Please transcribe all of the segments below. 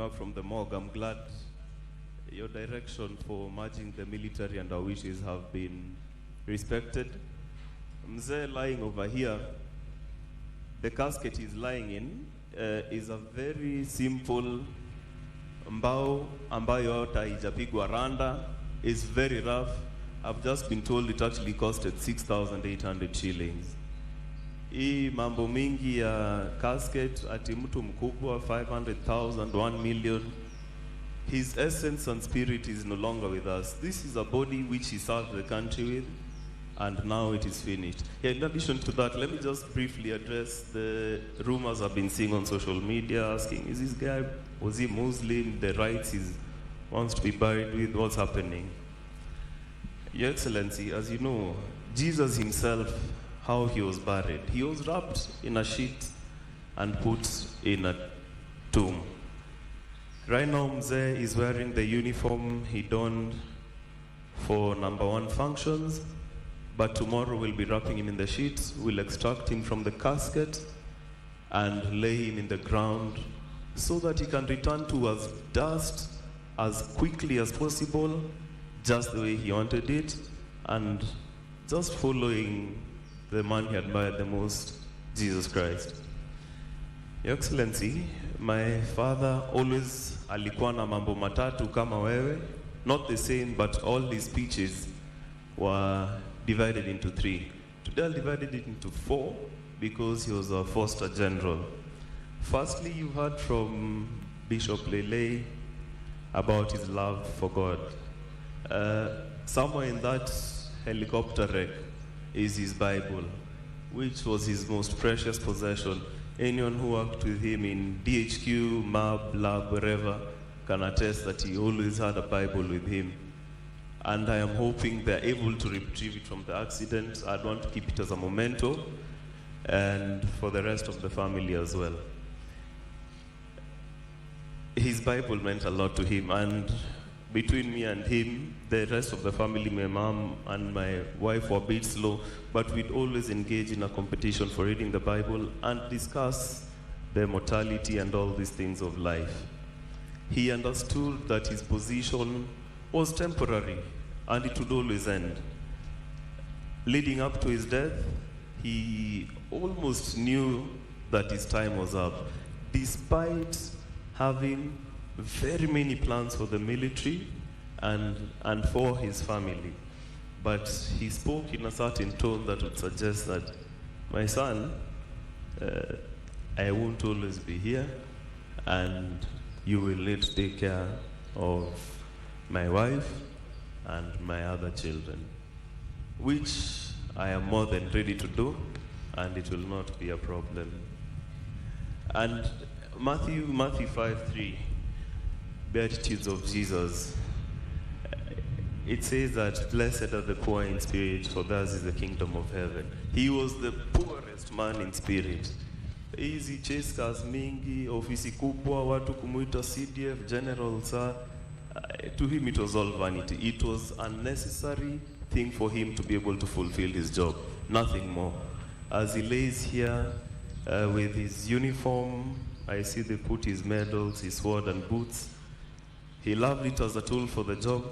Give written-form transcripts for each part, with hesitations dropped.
up from the morgue. I'm glad your direction for merging the military and our wishes have been respected. Mzee lying over here, the casket he's lying in is a very simple mbao ambayo hata haijapigwa randa. It's very rough. I've just been told it actually costed 6,800 shillings. Hii mambo mingi ya casket ati mtu mkubwa 500,000, 1 million. His essence and spirit is no longer with us. This is a body which he served the country with, and now it is finished. Yeah, in addition to that, let me just briefly address the rumors I've been seeing on social media asking, is this guy, was he Muslim? The rights he wants to be buried with, what's happening? Your Excellency, as you know, Jesus himself, how he was buried. He was wrapped in a sheet and put in a tomb. Right now, Mzee is wearing the uniform he donned for #1 functions, but tomorrow we'll be wrapping him in the sheets. We'll extract him from the casket and lay him in the ground so that he can return to us dust as quickly as possible, just the way he wanted it, and just following the man he admired the most, Jesus Christ. Your Excellency, my father always alikuwa na mambo matatu kama wewe, not the same, but all his speeches were divided into 3. Today I'll divide it into 4 because he was a Foster General. Firstly, you heard from Bishop Lele about his love for God. Somewhere in that helicopter wreck is his Bible, which was his most precious possession. Anyone who worked with him in DHQ, MAB, lab, wherever, can attest that he always had a Bible with him. And I am hoping they're able to retrieve it from the accident. I'd want to keep it as a memento, and for the rest of the family as well. His Bible meant a lot to him, and between me and him, the rest of the family, my mom and my wife, were a bit slow, but we'd always engage in a competition for reading the Bible and discuss the mortality and all these things of life. He understood that his position was temporary and it would always end. Leading up to his death, he almost knew that his time was up, despite having very many plans for the military and for his family. But he spoke in a certain tone that would suggest that, my son, I won't always be here, and you will need to take care of my wife and my other children, which I am more than ready to do, and it will not be a problem. And Matthew 5:3, Beatitudes of Jesus, it says that blessed are the poor in spirit, for theirs is the kingdom of heaven. He was the poorest man in spirit. Hizi chase cars mingi, ofisi kubwa, watu kumuita CDF, general, sir. To him it was all vanity. It was a necessary thing for him to be able to fulfill his job, nothing more. As he lays here with his uniform, I see they put his medals, his sword and boots. He loved it as a tool for the job,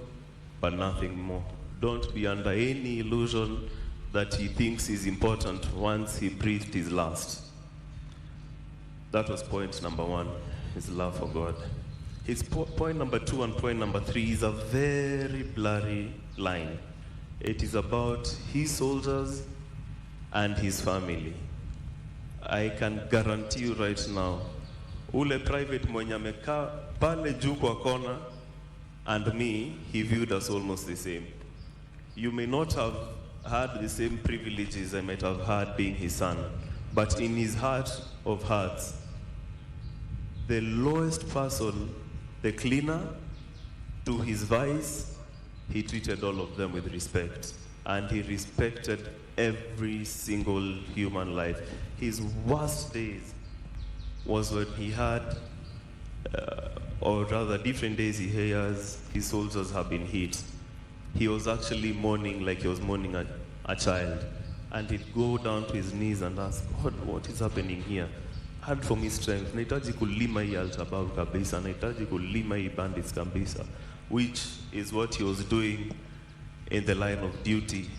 but nothing more. Don't be under any illusion that he thinks is important once he breathed his last. That was point #1, his love for God. His point #2 and point #3 is a very blurry line. It is about his soldiers and his family. I can guarantee you right now, ule private mwenye amekaa pale juu kwa kona and me, he viewed us almost the same. You may not have had the same privileges I might have had being his son, but in his heart of hearts, the lowest person, the cleaner, to his vice, he treated all of them with respect, and he respected every single human life. His worst days was when he had, or rather different days he hears his soldiers have been hit. He was actually mourning like he was mourning a child, and he'd go down to his knees and ask, God, what is happening here? hard for me strength. Nahitaji kulima hii Al-Shabaab kabisa. Nahitaji kulima hii bandits kabisa. Which is what he was doing in the line of duty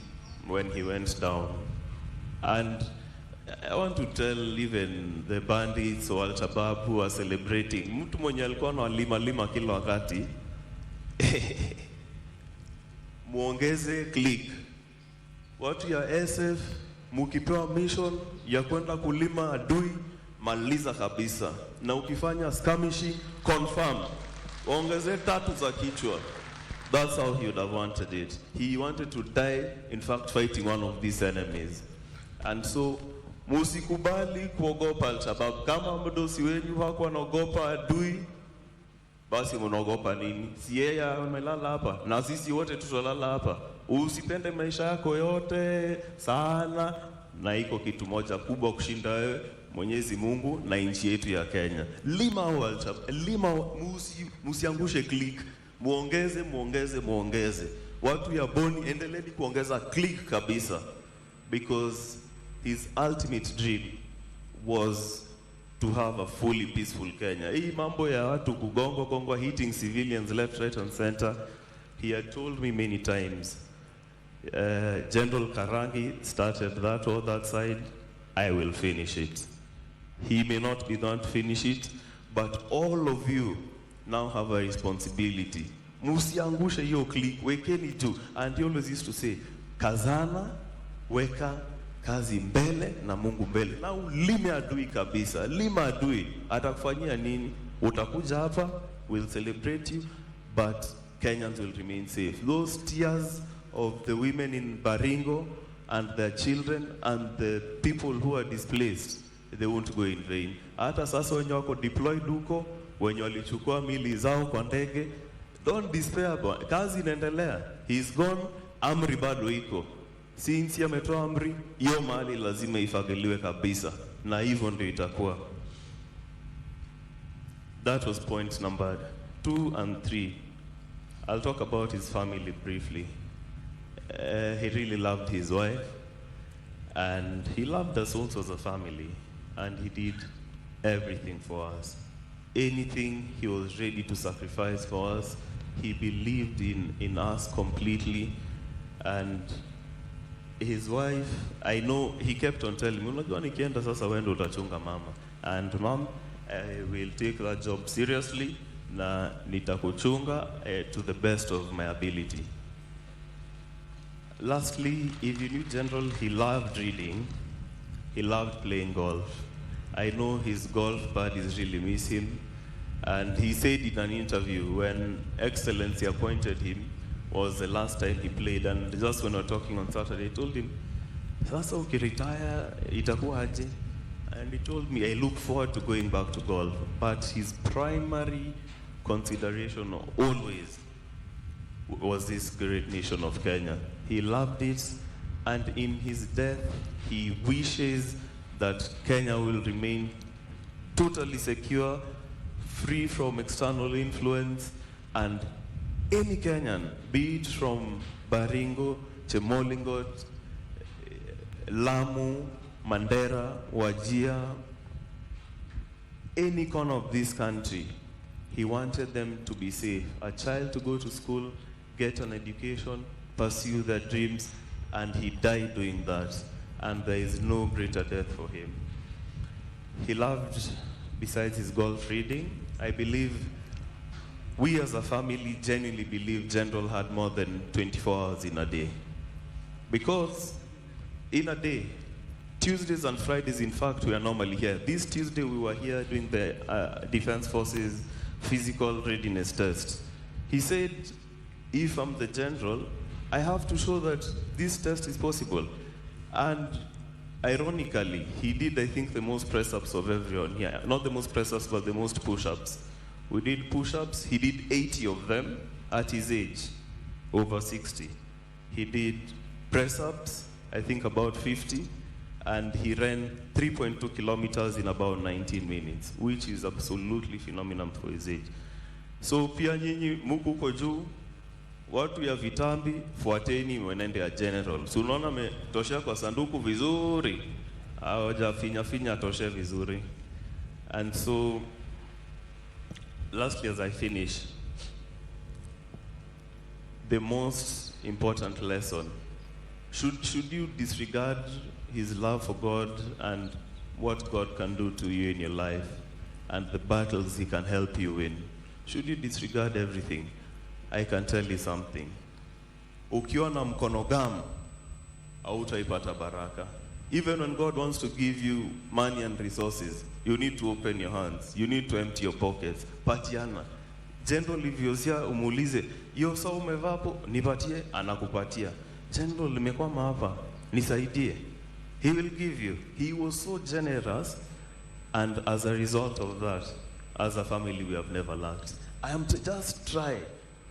when he went down. And I want to tell even the bandits or Al-Shabaab who are celebrating, mtu mwenye alikuwa na lima kila wakati, muongeze click. Watu ya SF, mukipewa mission ya kwenda kulima adui, maliza kabisa. Na ukifanya skirmishing, confirm. Ongeze 3 za kichwa. That's how he would have wanted it. He wanted to die, in fact, fighting one of these enemies. And so, musikubali kuogopa Al-Shabaab. Kama mdosi wenyu hakuwa anaogopa adui, basi mnaogopa nini? Si yeye amelala hapa na sisi wote tutalala hapa. Usipende maisha yako yote sana, na iko kitu moja kubwa kushinda wewe, Mwenyezi Mungu na nchi yetu ya Kenya. Lima Al-Shabaab, lima, musiangushe click. Muongeze. Watu ya Boni, endeleni kuongeza click kabisa. Because his ultimate dream was to have a fully peaceful Kenya. Hii mambo ya watu kugongwa, hitting civilians left, right and center, he had told me many times, General Karangi started that or that side, I will finish it. He may not be done to finish it, but all of you now have a responsibility. Musiangushe hiyo click, wekeni tu. And he always used to say, kazana, weka kazi mbele na Mungu mbele. Na ulime adui kabisa. Lima adui, atakufanyia nini? Utakuja hapa, we'll celebrate you, but Kenyans will remain safe. Those tears of the women in Baringo and their children and the people who are displaced, they won't go in vain. Hata sasa wenye wako deployed huko, wenye walichukua mili zao kwa ndege, don't despair, kazi inaendelea. He's gone, amri bado iko. Since ametoa amri, hiyo mali lazima ifagiliwe kabisa. Na hivyo ndio itakuwa. That was point number 2 and 3. I'll talk about his family briefly. He really loved his wife, and he loved us also as a family, and he did everything for us. Anything he was ready to sacrifice for us. He believed in us completely. And his wife, I know, he kept on telling me, unajua nikienda sasa wewe ndo utachunga mama. And mom, I will take that job seriously na nitakuchunga to the best of my ability. Lastly, if you knew General, he loved reading. He loved playing golf. I know his golf buddies really miss him. And he said in an interview when Excellency appointed him, was the last time he played. And just when we were talking on Saturday, I told him, sasa ukiretire, itakuwa aje? And he told me, I look forward to going back to golf. But his primary consideration always was this great nation of Kenya. He loved it, and in his death, he wishes that Kenya will remain totally secure, free from external influence, and any Kenyan, be it from Baringo, Chemolingot, Lamu, Mandera, Wajir, any corner of this country, he wanted them to be safe. A child to go to school, get an education, pursue their dreams, and he died doing that. And there is no greater death for him. He loved, besides his golf reading, I believe, we as a family genuinely believe General had more than 24 hours in a day. Because in a day, Tuesdays and Fridays, in fact, we are normally here. This Tuesday, we were here doing the Defense Forces physical readiness test. He said, if I'm the general, I have to show that this test is possible. And ironically, he did, I think, the most press-ups of everyone here. Not the most press-ups, but the most push-ups. We did push-ups. He did 80 of them at his age, over 60. He did press-ups, I think about 50, and he ran 3.2 kilometers in about 19 minutes, which is absolutely phenomenal for his age. So pia nyinyi muko huko juu, watu ya vitambi, fuateni mwenende ya general. So unaona metosha kwa sanduku vizuri, hawaja finya toshe vizuri. And so, lastly, as I finish, the most important lesson, should you disregard his love for God and what God can do to you in your life and the battles he can help you win, should you disregard everything? I can tell you something. Ukiwa na mkono gamu, hautaipata baraka. Even when God wants to give you money and resources, you need to open your hands. You need to empty your pockets. Patiana. General Liviosia umulize, yo sa umevapo, nipatie, anakupatia. General, nimekwama hapa, nisaidie. He will give you. He was so generous, and as a result of that, as a family, we have never lacked. I am to just try.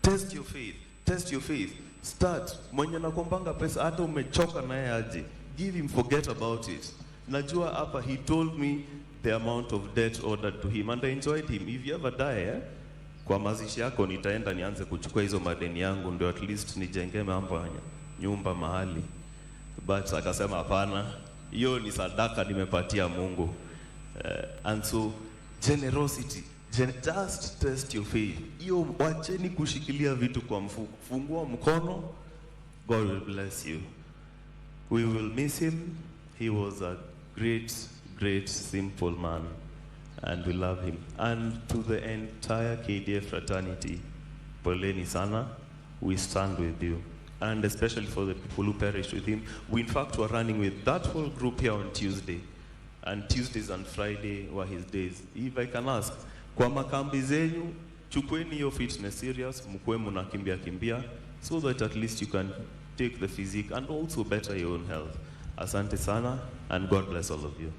Test your faith. Test your faith. Start. Mwenye nakumbanga pesa, hata umechoka naye aje. Give him, forget about it. Najua hapa, he told me the amount of debt ordered to him, and I enjoyed him. If you ever die, kwa mazishi yako nitaenda nianze kuchukua hizo madeni yangu, ndio at least nijenge mambo nyumba mahali. But akasema hapana, hiyo ni sadaka nimepatia Mungu. And so generosity, just test your faith. Hiyo wacheni kushikilia vitu kwa mfuko. Fungua mkono, God will bless you. We will miss him. He was a great, simple man, and we love him. And to the entire KDF fraternity, poleni sana, we stand with you. And especially for the people who perished with him. We in fact were running with that whole group here on Tuesday. And Tuesdays and Friday were his days. If I can ask, kwa makambi zenyu, chukweni your fitness serious, mkwe munakimbia, so that at least you can take the physique and also better your own health. Asante sana, and God bless all of you.